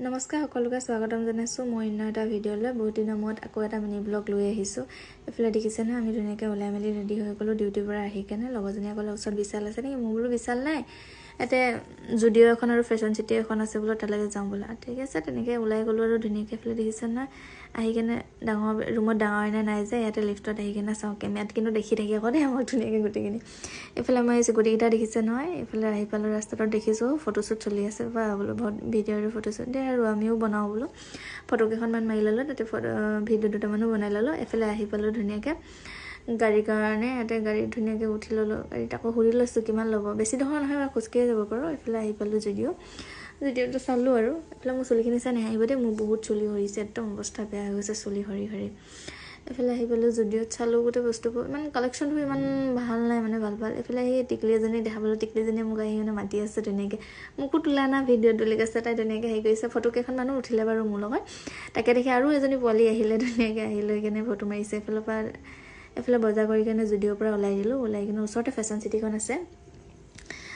নমস্কাৰ সকলোকে স্বাগতম জনাইছোঁ মই অন্য এটা ভিডিঅ'লৈ বহুত দিনৰ মূৰত আকৌ এটা মিনি ব্লগ লৈ আহিছোঁ এফালে দেখিছে নহয় আমি ধুনীয়াকৈ ওলাই মেলি ৰেডি হৈ গ'লোঁ ডিউটিৰ পৰা আহি কেনে লগৰজনীয়ে ক'লে ওচৰত বিশাল আছে নেকি মই বোলো বিশাল নাই এতে জুডিঅ' এখন আৰু ফেশ্বন চিটি এখন আছে বোলো তালৈকে যাওঁ বোলা ঠিক আছে তেনেকৈ ওলাই গ'লোঁ আৰু ধুনীয়াকৈ এফালে দেখিছে নহয় আহি কেনে ডাঙৰ ৰুমত ডাঙৰ আইনা নাই যে ইয়াতে লিফ্টত আহি কেনে চাওঁ কেমেৰাত কিন্তু দেখি থাকি আকৌ দেই মই ধুনীয়াকৈ গোটেইখিনি এইফালে মই গোটেইকেইটা দেখিছে নহয় এইফালে আহি পালোঁ ৰাস্তাটোত দেখিছোঁ ফটোশ্বুট চলি আছে বা বোলো বহুত ভিডিঅ' আৰু ফটোশ্বুট দে আৰু আমিও বনাওঁ বোলো ফটোকেইখনমান মাৰি ল'লোঁ তাতে ভিডিঅ' দুটামানো বনাই ল'লোঁ এইফালে আহি পালোঁ ধুনীয়াকৈ গাড়ীৰ কাৰণে ইয়াতে গাড়ীত ধুনীয়াকৈ উঠি ল'লোঁ গাড়ীত আকৌ সুধি লৈছোঁ কিমান ল'ব বেছি ডখৰ নহয় মই খোজকাঢ়ি যাব পাৰোঁ এইফালে আহি পালোঁ যদিওটো চালোঁ আৰু এইফালে মোৰ চুলিখিনি চাই নাহিব দেই মোৰ বহুত চুলি সৰিছে একদম অৱস্থা বেয়া হৈ গৈছে চুলি সৰি এইফালে আহি পালোঁ যদিওত চালোঁ গোটেই বস্তুবোৰ ইমান কালেকশ্যনবোৰ ইমান ভাল নাই মানে ভাল এইফালে আহি টিকলি এজনী দেখা পালোঁ টিকলিজনীয়ে মোক আহি মানে মাতি আছে ধুনীয়াকৈ মোকো তোলা না ভিডিঅ'ত তুলি আছে তাই ধুনীয়াকৈ হেৰি কৰিছে ফটোকেইখনমানো উঠিলে বাৰু মোৰ লগত তাকে দেখি আৰু এজনী পোৱালি আহিলে ধুনীয়াকৈ আহি লৈ কেনে ফটো মাৰিছে এইফালে বজাৰ কৰি কেনে যদিওৰ পৰা ওলাই দিলোঁ ওলাই কিনে ওচৰতে ফেশ্বন চিটিখন আছে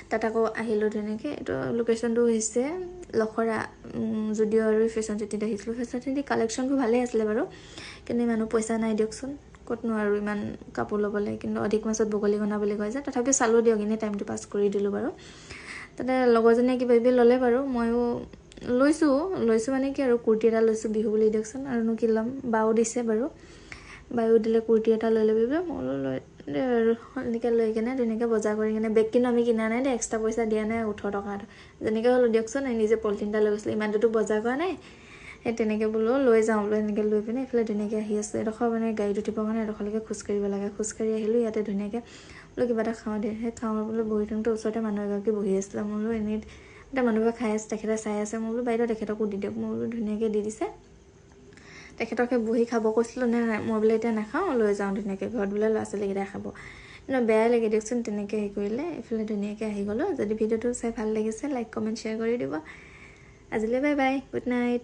তাত আকৌ আহিলোঁ ধুনীয়াকৈ এইটো লোকেশ্যনটো হৈছে লখৰা যদিও আৰু ফেশ্বন চিটিত আহিছিলোঁ ফেশ্বন চিটি কালেকশ্যনবোৰ ভালেই আছিলে বাৰু কিন্তু মানুহ পইচা নাই দিয়কচোন ক'তনো আৰু ইমান কাপোৰ ল'বলৈ কিন্তু অধিক মাছত বগলী গনা বুলি কয় যে তথাপিও চালোঁ দিয়ক এনেই টাইমটো পাছ কৰি দিলোঁ বাৰু তাতে লগৰজনীয়ে কিবা কিবি ল'লে বাৰু ময়ো লৈছোঁ মানে কি আৰু কুৰ্তি এটা লৈছোঁ বিহু বুলি দিয়কচোন আৰুনো কি ল'ম বাও দিছে বাৰু বায়ু দিলে কুৰ্তি এটা লৈ ল'বি মই লৈ আৰু এনেকৈ লৈ কেনে ধুনীয়াকৈ বজাৰ কৰি কেনে বেগ কিন্তু আমি কিনা নাই দেই এক্সট্ৰা পইচা দিয়া নাই 18 টকা যেনেকৈ হ'লেও দিয়কচোন নিজে পলিথিন এটা লৈ গৈছিলোঁ ইমানটোতো বজাৰ কৰা নাই সেই তেনেকৈ বোলো লৈ যাওঁ বোলো এনেকৈ লৈ পিনে এইফালে ধুনীয়াকৈ আহি আছোঁ এডোখৰ মানে গাড়ীত উঠিবৰ কাৰণে এডোখৰলৈকে খোজকাঢ়িব লাগে খোজকাঢ়ি আহিলোঁ ইয়াতে ধুনীয়াকৈ বোলো কিবা এটা খাওঁ দে সেই খাওঁ বোলো বহি থাকোঁতে ওচৰতে মানুহ এগৰাকী বহি আছিলে মই বোলো এনেই এটা মানুহবোৰে খাই আছে তেখেতে চাই আছে মই বোলো বাইদেউ তেখেতকো দি দিয়ক মই বোলো ধুনীয়াকৈ দি দিছে তেখেতকে বহি খাব কৈছিলোঁ নে নাই মই বোলে এতিয়া নাখাওঁ লৈ যাওঁ ধুনীয়াকৈ ঘৰত বোলে ল'ৰা ছোৱালীকেইটাই খাব কিন্তু বেয়াই লাগে দিয়কচোন তেনেকৈ হেৰি কৰিলে এইফালে ধুনীয়াকৈ আহি গ'লোঁ যদি ভিডিঅ'টো চাই ভাল লাগিছে লাইক কমেণ্ট শ্বেয়াৰ কৰি দিব আজিলৈ বাই বাই গুড নাইট